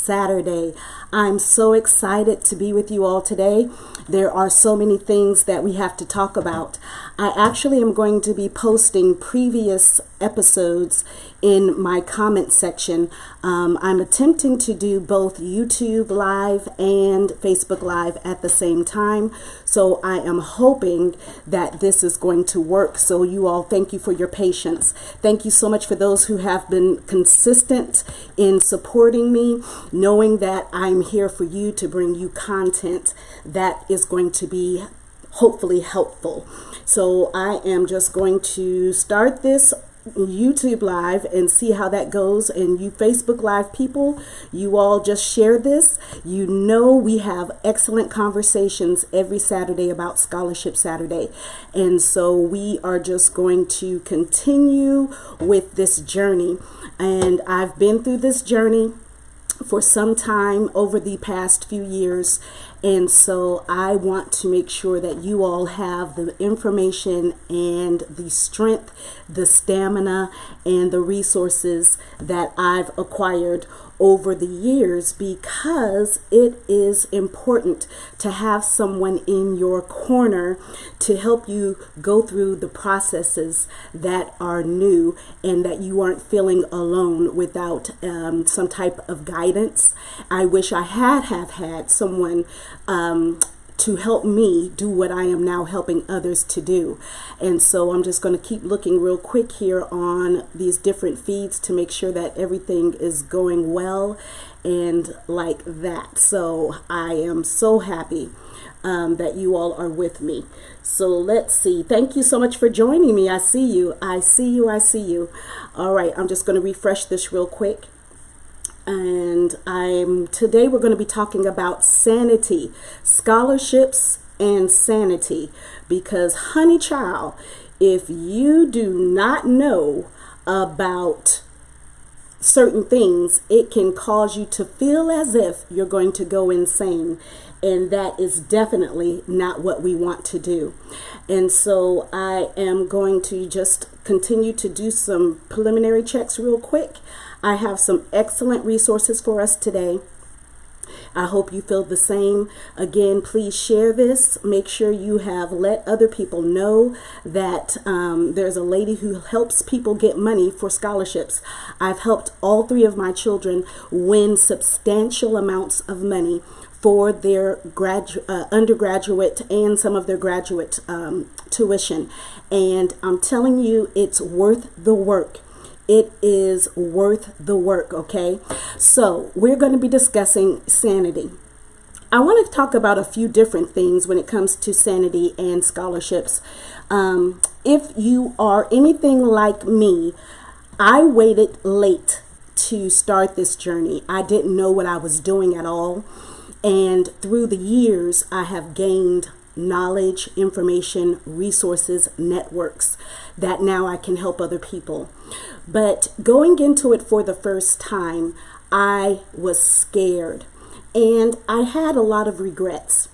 Saturday. I'm so excited to be with you all today. There are so many things that we have to talk about. I actually am going to be posting previous episodes in my comment section. I'm attempting to do both YouTube Live and Facebook Live at the same time. So I am hoping that this is going to work. So you all, thank you for your patience. Thank you so much for those who have been consistent in supporting me, knowing that I'm here for you to bring you content that is going to be hopefully helpful. So I am just going to start this YouTube Live and see how that goes. And you Facebook Live people, you all just share this. You know we have excellent conversations every Saturday about Scholarship Saturday. And so we are just going to continue with this journey. And I've been through this journey for some time over the past few years, and so I want to make sure that you all have the information and the strength, the stamina, and the resources that I've acquired over the years, because it is important to have someone in your corner to help you go through the processes that are new, and that you aren't feeling alone without some type of guidance. I wish I have had someone to help me do what I am now helping others to do. And so I'm just going to keep looking real quick here on these different feeds to make sure that everything is going well and like that. So I am so happy that you all are with me. So let's see. Thank you so much for joining me. I see you. I see you. I see you. All right. I'm just going to refresh this real quick. And today we're going to be talking about sanity, scholarships and sanity, because honey child, if you do not know about certain things, it can cause you to feel as if you're going to go insane. And that is definitely not what we want to do. And so I am going to just continue to do some preliminary checks real quick. I have some excellent resources for us today. I hope you feel the same. Again, please share this. Make sure you have let other people know that there's a lady who helps people get money for scholarships. I've helped all three of my children win substantial amounts of money for their undergraduate and some of their graduate tuition. And I'm telling you, it's worth the work. It is worth the work, okay? So we're going to be discussing sanity. I want to talk about a few different things when it comes to sanity and scholarships. If you are anything like me, I waited late to start this journey. I didn't know what I was doing at all. And through the years, I have gained knowledge, information, resources, networks that now I can help other people. But going into it for the first time, I was scared and I had a lot of regrets.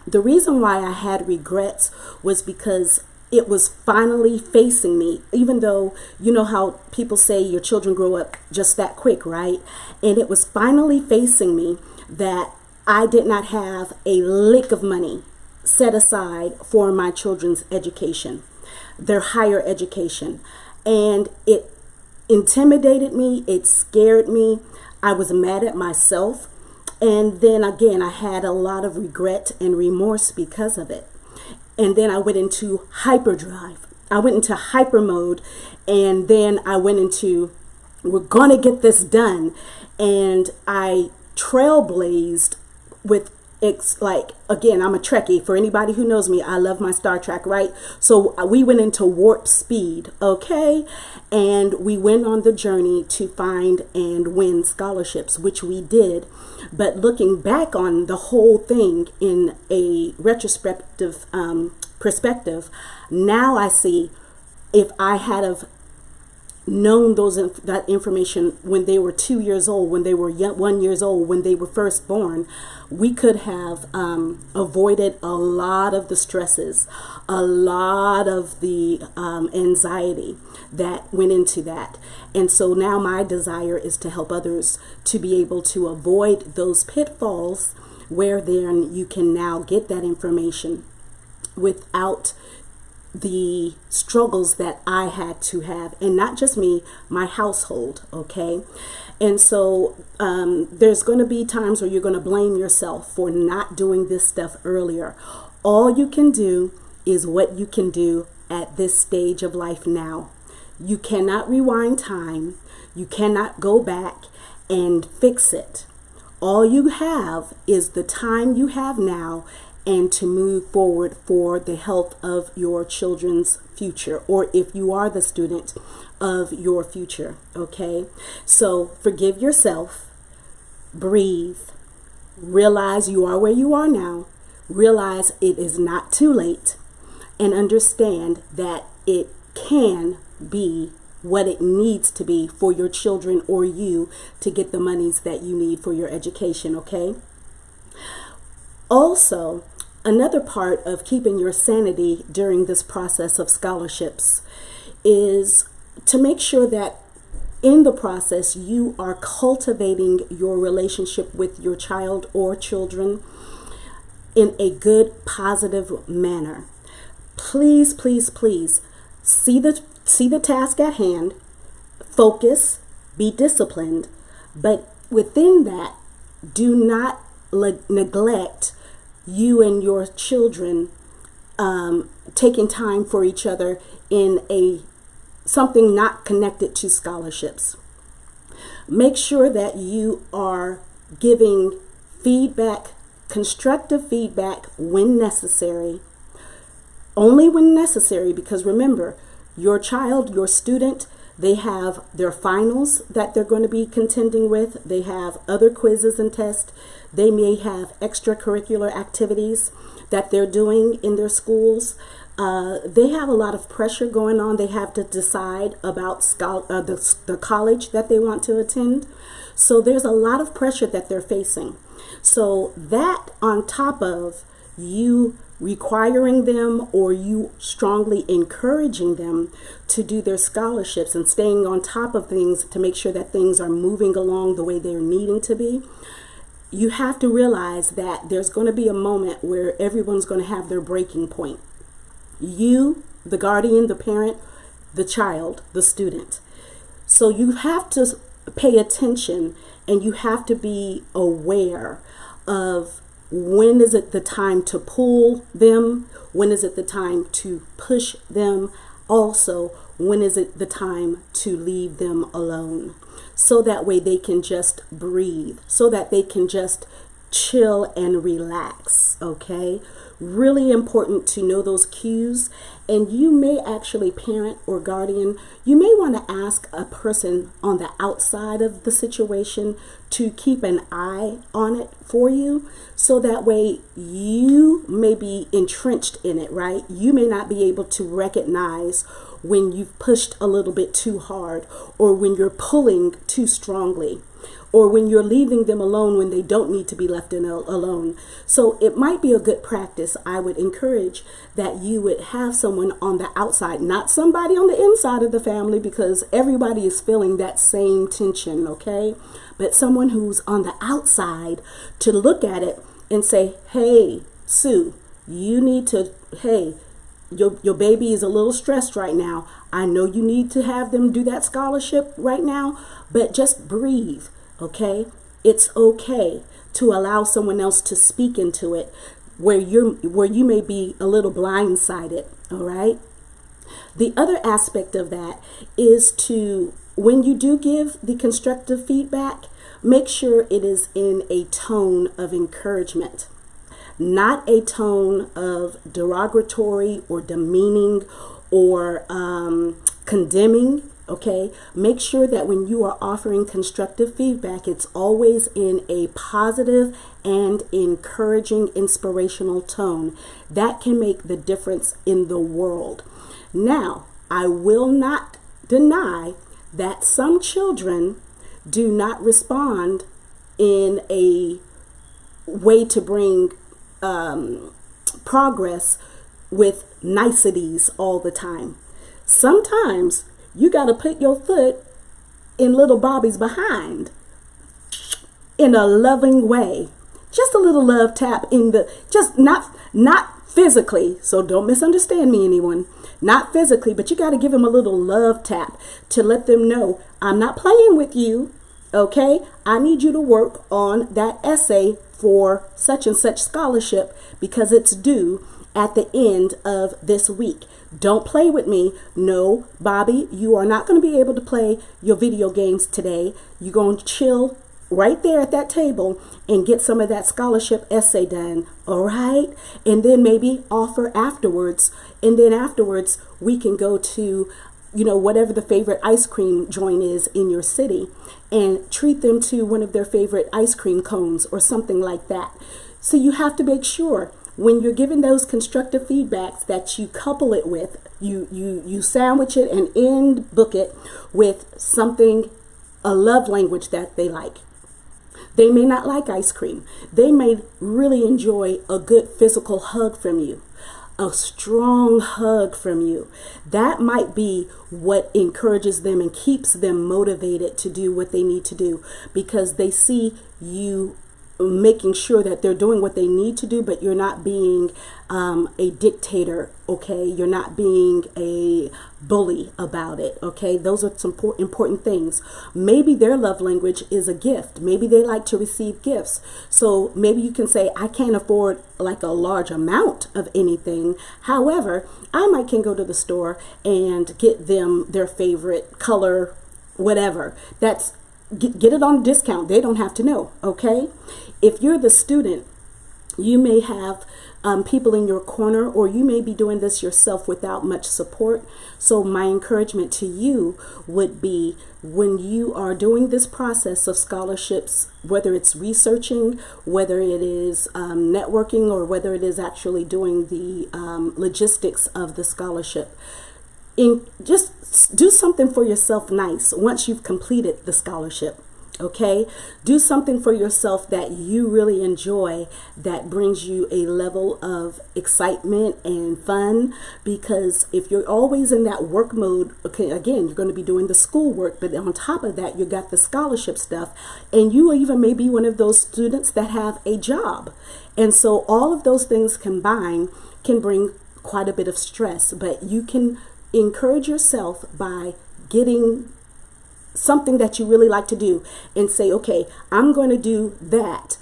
The reason why I had regrets was because it was finally facing me, even though you know how people say your children grow up just that quick, right? And it was finally facing me that I did not have a lick of money set aside for my children's education, their higher education. And it intimidated me. It scared me. I was mad at myself. And then again, I had a lot of regret and remorse because of it. And then I went into hyperdrive. I went into hyper mode. And then I went into, we're going to get this done. And I trailblazed with again, I'm a Trekkie. For anybody who knows me, I love my Star Trek, right? So we went into warp speed, okay? And we went on the journey to find and win scholarships, which we did. But looking back on the whole thing in a retrospective perspective, now I see if I had have known that information when they were 2 years old, when they were 1 year old, when they were first born, we could have avoided a lot of the stresses, a lot of the anxiety that went into that. And so now my desire is to help others to be able to avoid those pitfalls, where then you can now get that information without the struggles that I had to have, and not just me, my household, okay? And so there's going to be times where you're going to blame yourself for not doing this stuff earlier. All you can do is what you can do at this stage of life now. You cannot rewind time. You cannot go back and fix it. All you have is the time you have now, and to move forward for the health of your children's future, or if you are the student of your future, okay? So forgive yourself, breathe, realize you are where you are now, realize it is not too late, and understand that it can be what it needs to be for your children or you to get the monies that you need for your education, okay? Also, another part of keeping your sanity during this process of scholarships is to make sure that in the process you are cultivating your relationship with your child or children in a good, positive manner. Please, please, please see the task at hand, focus, be disciplined, but within that, do not neglect you and your children taking time for each other in something not connected to scholarships. Make sure that you are giving feedback, constructive feedback when necessary, only when necessary, because remember, your child, your student, they have their finals that they're going to be contending with. They have other quizzes and tests. They may have extracurricular activities that they're doing in their schools. They have a lot of pressure going on. They have to decide about the college that they want to attend. So there's a lot of pressure that they're facing. So that on top of you requiring them or you strongly encouraging them to do their scholarships and staying on top of things to make sure that things are moving along the way they're needing to be, you have to realize that there's going to be a moment where everyone's going to have their breaking point. You, the guardian, the parent, the child, the student. So you have to pay attention and you have to be aware of when is it the time to pull them? When is it the time to push them? Also, when is it the time to leave them alone? So that way they can just breathe, so that they can just chill and relax, okay? Really important to know those cues. And you may actually, parent or guardian, you may want to ask a person on the outside of the situation to keep an eye on it for you, so that way you may be entrenched in it, right? You may not be able to recognize when you've pushed a little bit too hard, or when you're pulling too strongly, or when you're leaving them alone when they don't need to be left alone. So it might be a good practice. I would encourage that you would have someone on the outside, not somebody on the inside of the family, because everybody is feeling that same tension, okay? But someone who's on the outside to look at it and say, hey, Sue, you need to, hey, your baby is a little stressed right now. I know you need to have them do that scholarship right now, but just breathe. Okay, it's okay to allow someone else to speak into it where you may be a little blindsided. All right. The other aspect of that is to, when you do give the constructive feedback, make sure it is in a tone of encouragement, not a tone of derogatory or demeaning or condemning. Okay, make sure that when you are offering constructive feedback, it's always in a positive and encouraging, inspirational tone. That can make the difference in the world. Now, I will not deny that some children do not respond in a way to bring progress with niceties all the time. Sometimes you got to put your foot in little Bobby's behind in a loving way. Just a little love tap in the, just not physically, so don't misunderstand me, anyone. Not physically, but you got to give them a little love tap to let them know, I'm not playing with you, okay? I need you to work on that essay for such and such scholarship because it's due at the end of this week. Don't play with me. No, Bobby, you are not going to be able to play your video games today. You're going to chill right there at that table and get some of that scholarship essay done, all right? And then maybe offer afterwards, and then afterwards we can go to, you know, whatever the favorite ice cream joint is in your city and treat them to one of their favorite ice cream cones or something like that. So you have to make sure when you're giving those constructive feedbacks that you couple it with, you sandwich it and end book it with something, a love language that they like. They may not like ice cream. They may really enjoy a good physical hug from you, a strong hug from you. That might be what encourages them and keeps them motivated to do what they need to do, because they see you making sure that they're doing what they need to do, but you're not being a dictator, okay? You're not being a bully about it, okay? Those are some important things. Maybe their love language is a gift. Maybe they like to receive gifts. So maybe you can say, I can't afford like a large amount of anything. However, I can go to the store and get them their favorite color, whatever. That's Get it on discount. They don't have to know, okay? If you're the student, you may have people in your corner, or you may be doing this yourself without much support. So my encouragement to you would be, when you are doing this process of scholarships, whether it's researching, whether it is networking, or whether it is actually doing the logistics of the scholarship, just do something for yourself nice once you've completed the scholarship, okay? Do something for yourself that you really enjoy, that brings you a level of excitement and fun, because if you're always in that work mode, okay, again, you're going to be doing the schoolwork, but on top of that, you got the scholarship stuff, and you even may be one of those students that have a job. And so all of those things combined can bring quite a bit of stress, but you can encourage yourself by getting something that you really like to do and say, okay, I'm going to do that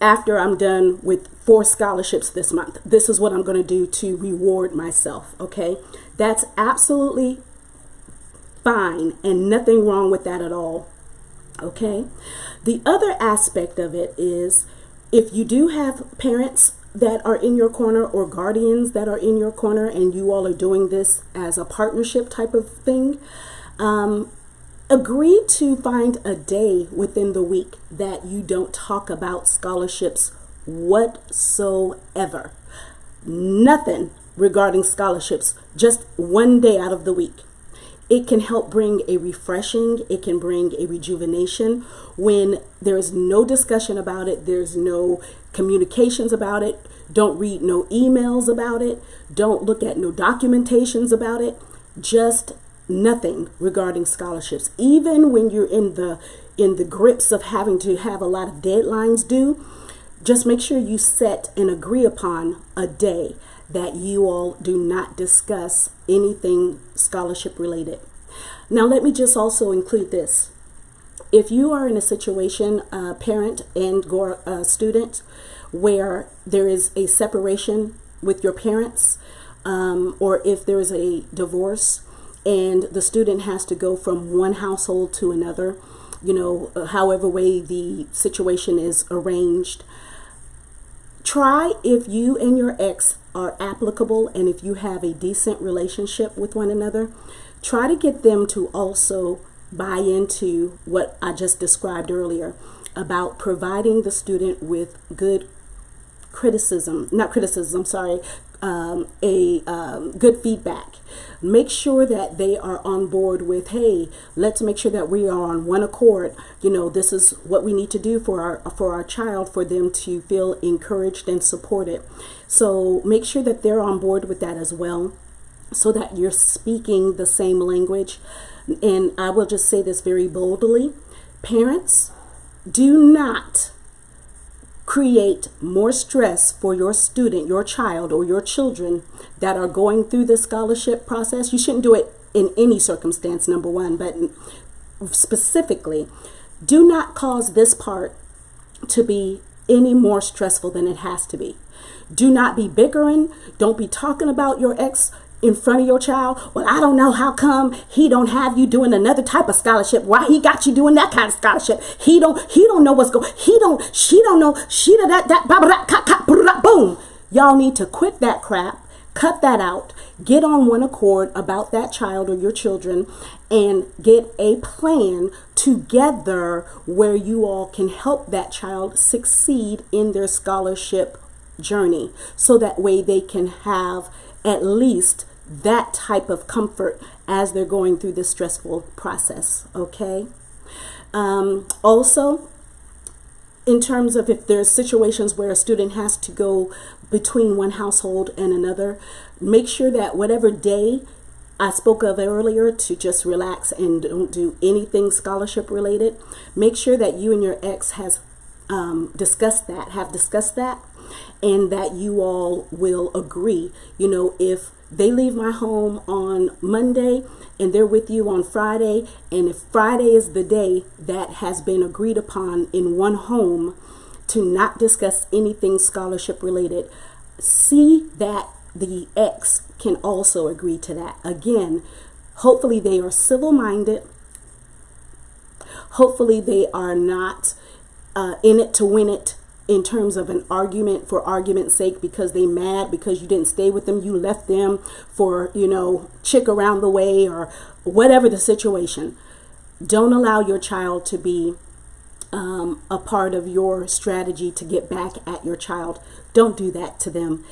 after I'm done with 4 scholarships this month. This is what I'm going to do to reward myself, okay? That's absolutely fine and nothing wrong with that at all, okay? The other aspect of it is, if you do have parents that are in your corner, or guardians that are in your corner, and you all are doing this as a partnership type of thing, agree to find a day within the week that you don't talk about scholarships whatsoever. Nothing regarding scholarships, just one day out of the week. It can help bring a refreshing, it can bring a rejuvenation when there is no discussion about it, there's no communications about it, don't read no emails about it, don't look at no documentations about it, just nothing regarding scholarships. Even when you're in the grips of having to have a lot of deadlines due, just make sure you set and agree upon a day that you all do not discuss anything scholarship related. Now, let me just also include this. If you are in a situation, parent and student, where there is a separation with your parents, or if there is a divorce and the student has to go from one household to another, you know, however way the situation is arranged, try, if you and your ex are applicable and if you have a decent relationship with one another, try to get them to also buy into what I just described earlier about providing the student with good good feedback. Make sure that they are on board with, hey, let's make sure that we are on one accord. This is what we need to do for our child, for them to feel encouraged and supported. So make sure that they're on board with that as well, so that you're speaking the same language. And I will just say this very boldly: parents, do not create more stress for your student, your child, or your children that are going through the scholarship process. You shouldn't do it in any circumstance, number one, but specifically, do not cause this part to be any more stressful than it has to be. Do not be bickering. Don't be talking about your ex in front of your child. Well, I don't know how come he don't have you doing another type of scholarship. Why he got you doing that kind of scholarship? He don't know what's going. She don't know. Boom. Y'all need to quit that crap. Cut that out. Get on one accord about that child or your children, and get a plan together where you all can help that child succeed in their scholarship journey, so that way they can have at least that type of comfort as they're going through this stressful process. Okay. Also, in terms of if there's situations where a student has to go between one household and another, make sure that whatever day I spoke of earlier, to just relax and don't do anything scholarship related, make sure that you and your ex have discussed that, and that you all will agree. If they leave my home on Monday and they're with you on Friday, and if Friday is the day that has been agreed upon in one home to not discuss anything scholarship related, see that the ex can also agree to that. Again, hopefully they are civil-minded. Hopefully they are not in it to win it, in terms of an argument for argument's sake, because they mad because you didn't stay with them, you left them for, chick around the way, or whatever the situation. Don't allow your child to be a part of your strategy to get back at your child. Don't do that to them,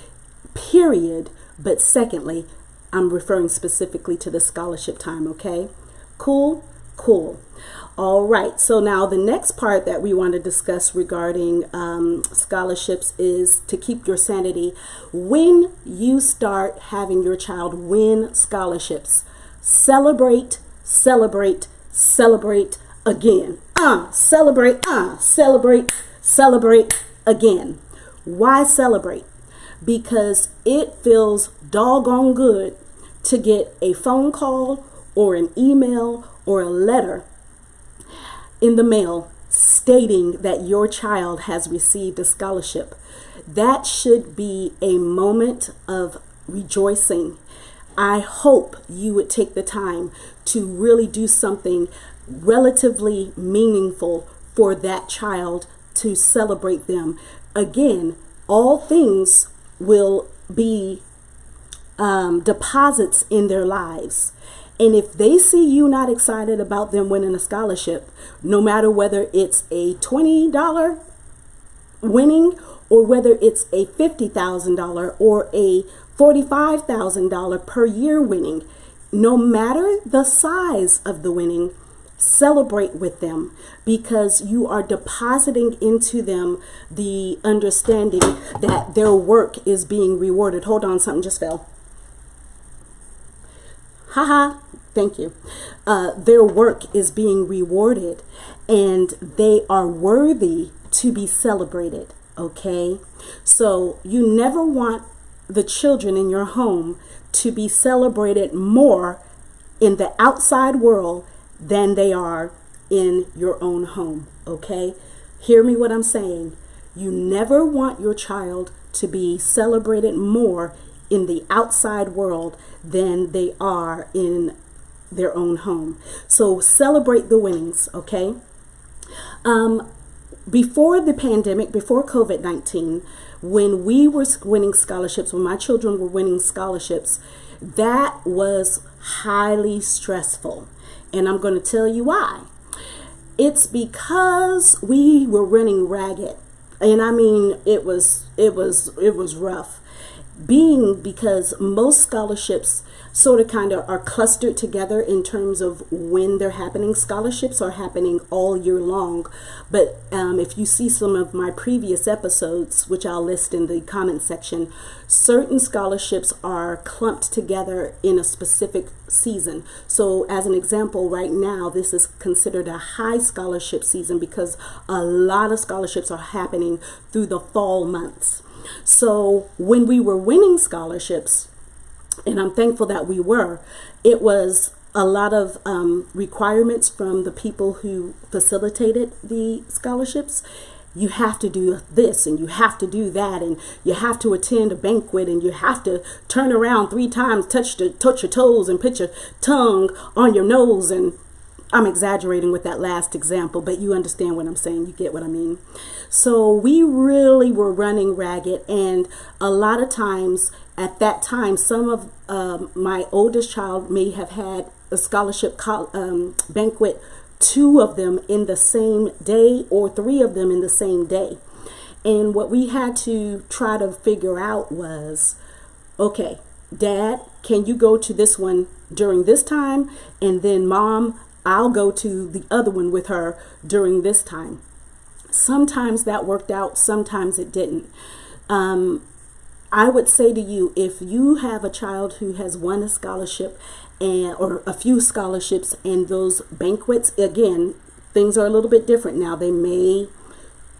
period. But secondly, I'm referring specifically to the scholarship time. Okay, cool. All right, so now the next part that we want to discuss regarding scholarships is to keep your sanity. When you start having your child win scholarships, celebrate again. Celebrate again. Why celebrate? Because it feels doggone good to get a phone call or an email or a letter in the mail stating that your child has received a scholarship. That should be a moment of rejoicing. I hope you would take the time to really do something relatively meaningful for that child, to celebrate them. Again, all things will be deposits in their lives. And if they see you not excited about them winning a scholarship, no matter whether it's a $20 winning, or whether it's a $50,000 or a $45,000 per year winning, no matter the size of the winning, celebrate with them, because you are depositing into them the understanding that their work is being rewarded. Hold on, something just fell. Haha, thank you. Their work is being rewarded, and they are worthy to be celebrated. Okay, so you never want the children in your home to be celebrated more in the outside world than they are in your own home. Okay, hear me what I'm saying. You never want your child to be celebrated more in the outside world than they are in their own home. So celebrate the winnings. Okay. Before the pandemic, before COVID-19, when we were winning scholarships, when my children were winning scholarships, that was highly stressful. And I'm going to tell you why. It's because we were running ragged. And I mean, it was rough. being because most scholarships sort of kind of are clustered together in terms of when they're happening. Scholarships are happening all year long, but if you see some of my previous episodes, which I'll list in the comment section, certain scholarships are clumped together in a specific season. So as an example, right now this is considered a high scholarship season because a lot of scholarships are happening through the fall months. So when we were winning scholarships, and I'm thankful that we were, it was a lot of requirements from the people who facilitated the scholarships. You have to do this and you have to do that, and you have to attend a banquet, and you have to turn around 3 times, touch your toes and put your tongue on your nose. And I'm exaggerating with that last example, but you understand what I'm saying. You get what I mean. So we really were running ragged, and a lot of times at that time, some of my oldest child may have had a scholarship banquet, 2 of them in the same day or 3 of them in the same day. And what we had to try to figure out was, okay, Dad, can you go to this one during this time? And then Mom, I'll go to the other one with her during this time. Sometimes that worked out, sometimes it didn't. I would say to you, if you have a child who has won a scholarship or a few scholarships, and those banquets, again, things are a little bit different now. They may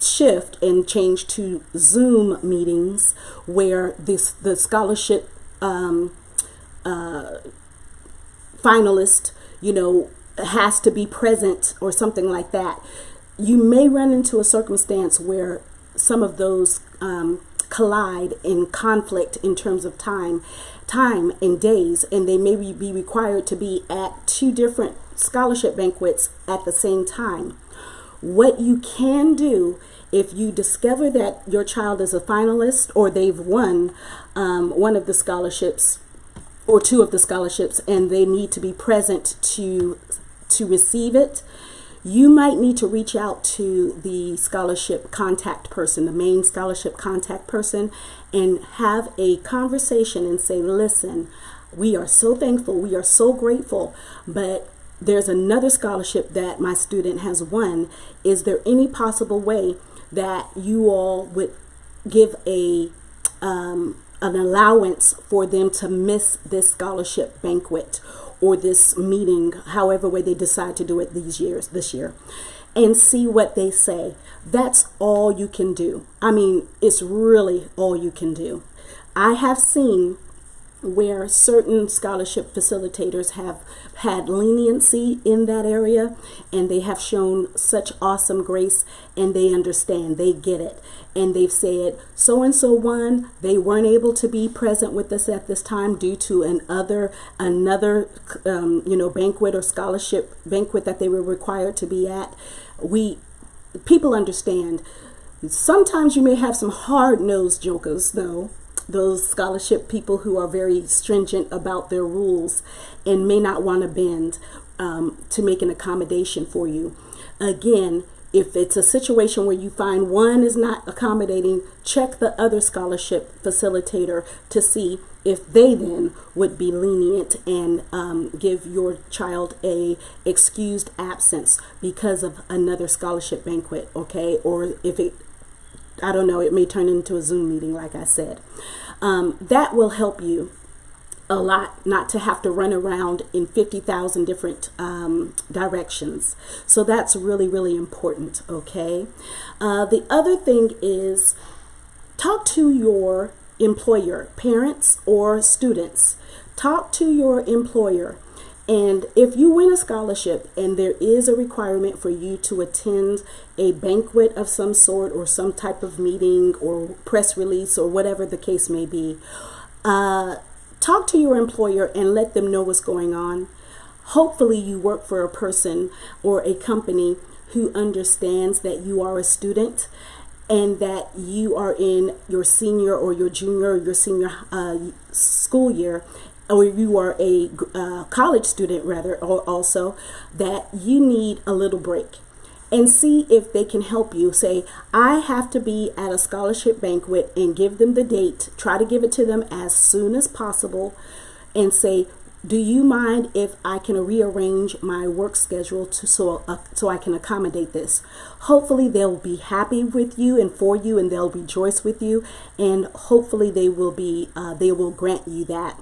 shift and change to Zoom meetings where the scholarship finalist, has to be present or something like that. You may run into a circumstance where some of those collide in conflict in terms of time and days, and they may be required to be at 2 different scholarship banquets at the same time. What you can do, if you discover that your child is a finalist or they've won one of the scholarships or 2 of the scholarships, and they need to be present to receive it, you might need to reach out to the scholarship contact person, the main scholarship contact person, and have a conversation and say, listen, we are so thankful, we are so grateful, but there's another scholarship that my student has won. Is there any possible way that you all would give an allowance for them to miss this scholarship banquet or this meeting, however way they decide to do it this year, and see what they say? That's all you can do. I mean, it's really all you can do. I have seen where certain scholarship facilitators have had leniency in that area, and they have shown such awesome grace, and they understand, they get it, and they've said so and so won, they weren't able to be present with us at this time due to another banquet or scholarship banquet that they were required to be at. People understand. Sometimes you may have some hard-nosed jokers, though, those scholarship people who are very stringent about their rules and may not want to bend to make an accommodation for you. Again, if it's a situation where you find one is not accommodating, check the other scholarship facilitator to see if they then would be lenient and give your child a excused absence because of another scholarship banquet, okay? Or if it may turn into a Zoom meeting, like I said. That will help you a lot not to have to run around in 50,000 different directions. So that's really, really important, okay? The other thing is talk to your employer, parents or students. Talk to your employer. And if you win a scholarship and there is a requirement for you to attend a banquet of some sort or some type of meeting or press release or whatever the case may be, talk to your employer and let them know what's going on. Hopefully you work for a person or a company who understands that you are a student and that you are in your senior or your junior or your senior school year, or you are a college student rather, or also that you need a little break. and see if they can help you. Say, I have to be at a scholarship banquet, and give them the date. Try to give it to them as soon as possible, and say, do you mind if I can rearrange my work schedule so I can accommodate this? Hopefully they'll be happy with you and for you, and they'll rejoice with you, and hopefully they will grant you that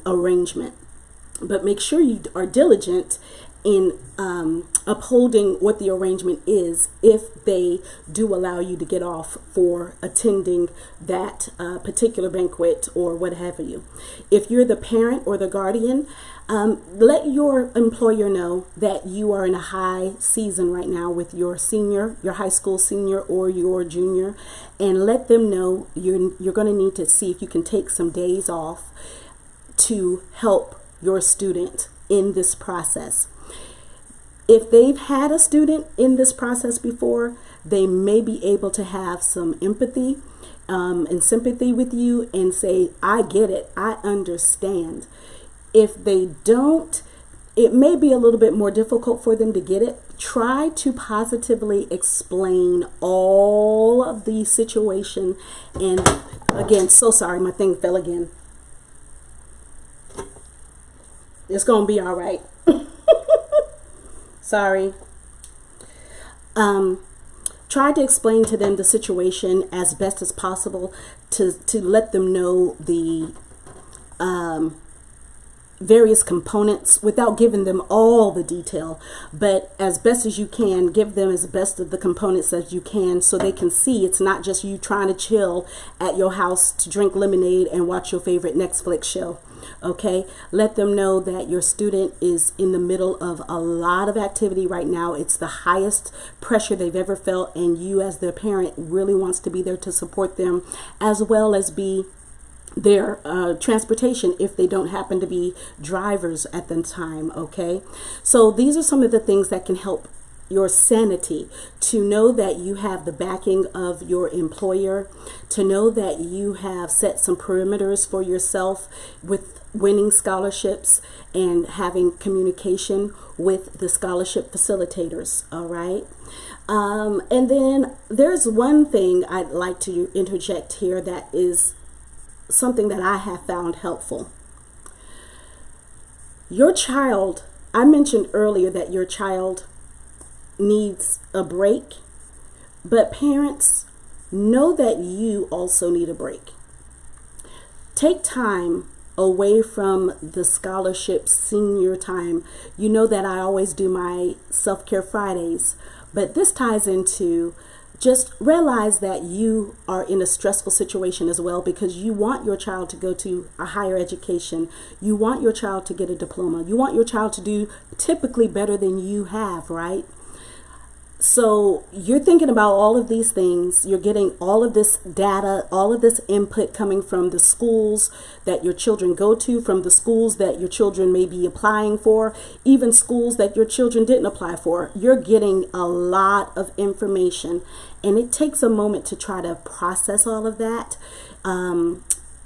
arrangement. But make sure you are diligent in upholding what the arrangement is, if they do allow you to get off for attending that particular banquet or what have you. If you're the parent or the guardian, let your employer know that you are in a high season right now with your high school senior or your junior, and let them know you're going to need to see if you can take some days off to help your student in this process. If they've had a student in this process before, they may be able to have some empathy and sympathy with you and say, I get it, I understand. If they don't, it may be a little bit more difficult for them to get it. Try to positively explain all of the situation. And again, so sorry, my thing fell again. It's going to be all right. Sorry. Try to explain to them the situation as best as possible to let them know the various components without giving them all the detail, but as best as you can, give them as best of the components as you can, so they can see it's not just you trying to chill at your house to drink lemonade and watch your favorite Netflix show. Okay, let them know that your student is in the middle of a lot of activity right now. It's the highest pressure they've ever felt, and you as their parent really wants to be there to support them, as well as be their transportation if they don't happen to be drivers at the time. Okay, so these are some of the things that can help your sanity, to know that you have the backing of your employer, to know that you have set some perimeters for yourself with winning scholarships and having communication with the scholarship facilitators. All right. And then there's one thing I'd like to interject here that is something that I have found helpful. Your child, I mentioned earlier that your child needs a break, but parents, know that you also need a break. Take time away from the scholarship senior time. You know that I always do my self-care Fridays, but this ties into just realize that you are in a stressful situation as well, because you want your child to go to a higher education. You want your child to get a diploma. You want your child to do typically better than you have, right? So you're thinking about all of these things. You're getting all of this data, all of this input coming from the schools that your children go to, from the schools that your children may be applying for, even schools that your children didn't apply for. You're getting a lot of information, and it takes a moment to try to process all of that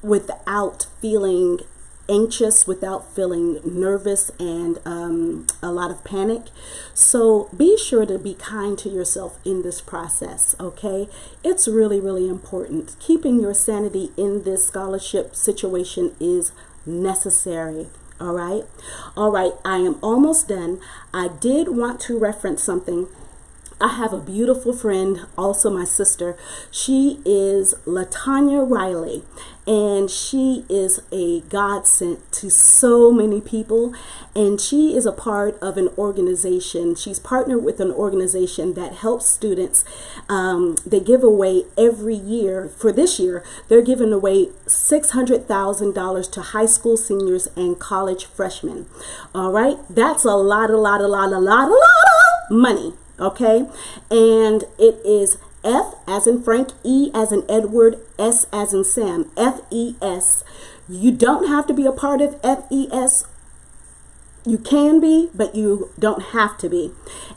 without feeling anxious, without feeling nervous and a lot of panic. So be sure to be kind to yourself in this process, okay? It's really, really important. Keeping your sanity in this scholarship situation is necessary. All right. All right. I am almost done. I did want to reference something. I have a beautiful friend, also my sister. She is LaTanya Riley, and she is a godsend to so many people. And she is a part of an organization. She's partnered with an organization that helps students. They give away every year. For this year, they're giving away $600,000 to high school seniors and college freshmen. All right, that's a lot of money. Okay, and it is F as in Frank, E as in Edward, S as in Sam, FES. You don't have to be a part of FES. You can be, but you don't have to be.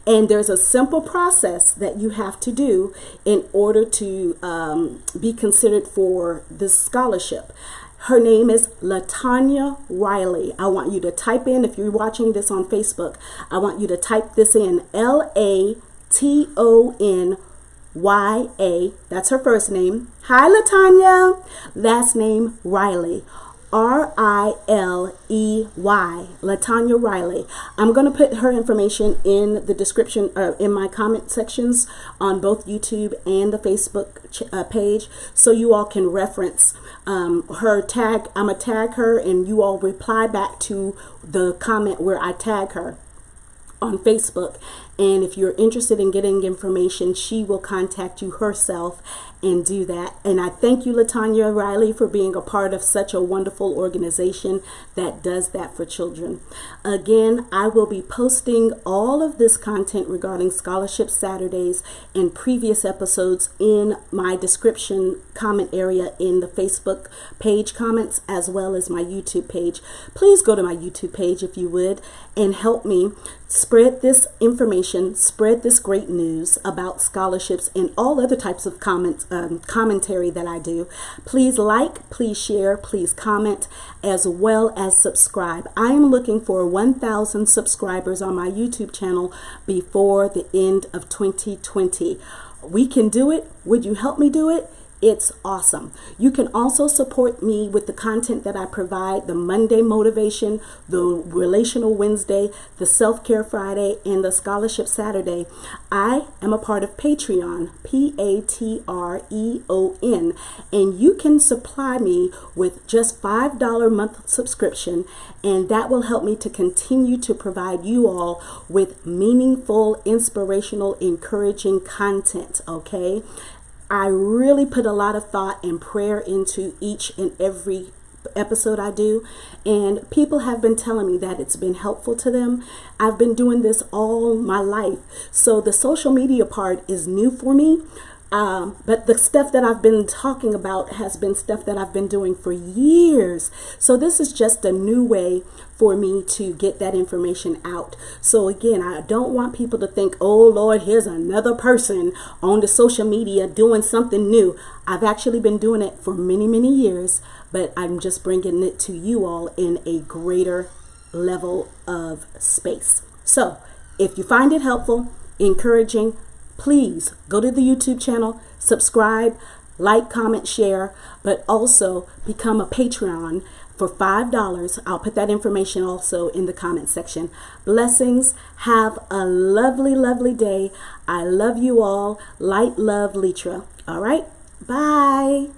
And there's a simple process that you have to do in order to be considered for this scholarship. Her name is LaTanya Riley. I want you to type in, if you're watching this on Facebook, I want you to type this in, LaTanya Tonyya. That's her first name. Hi, Latanya. Last name Riley. Riley. Latanya Riley. I'm going to put her information in the description, in my comment sections on both YouTube and the Facebook page, so you all can reference her tag. I'm going to tag her, and you all reply back to the comment where I tag her on Facebook. And if you're interested in getting information, she will contact you herself and do that. And I thank you, Latanya Riley, for being a part of such a wonderful organization that does that for children. Again, I will be posting all of this content regarding Scholarship Saturdays and previous episodes in my description comment area in the Facebook page comments, as well as my YouTube page. Please go to my YouTube page if you would, and help me spread this information, spread this great news about scholarships and all other types of commentary that I do. Please like, please share, please comment, as well as subscribe. I am looking for 1,000 subscribers on my YouTube channel before the end of 2020. We can do it. Would you help me do it? It's awesome. You can also support me with the content that I provide: the Monday Motivation, the Relational Wednesday, the Self-Care Friday, and the Scholarship Saturday. I am a part of Patreon, Patreon, and you can supply me with just $5 a month subscription, and that will help me to continue to provide you all with meaningful, inspirational, encouraging content, okay? I really put a lot of thought and prayer into each and every episode I do, and people have been telling me that it's been helpful to them. I've been doing this all my life, so the social media part is new for me. But the stuff that I've been talking about has been stuff that I've been doing for years. So this is just a new way for me to get that information out. So again, I don't want people to think, oh Lord, here's another person on the social media doing something new. I've actually been doing it for many, many years, but I'm just bringing it to you all in a greater level of space. So if you find it helpful, encouraging, please go to the YouTube channel, subscribe, like, comment, share, but also become a Patreon for $5. I'll put that information also in the comment section. Blessings. Have a lovely, lovely day. I love you all. Light, love, Litra. All right. Bye.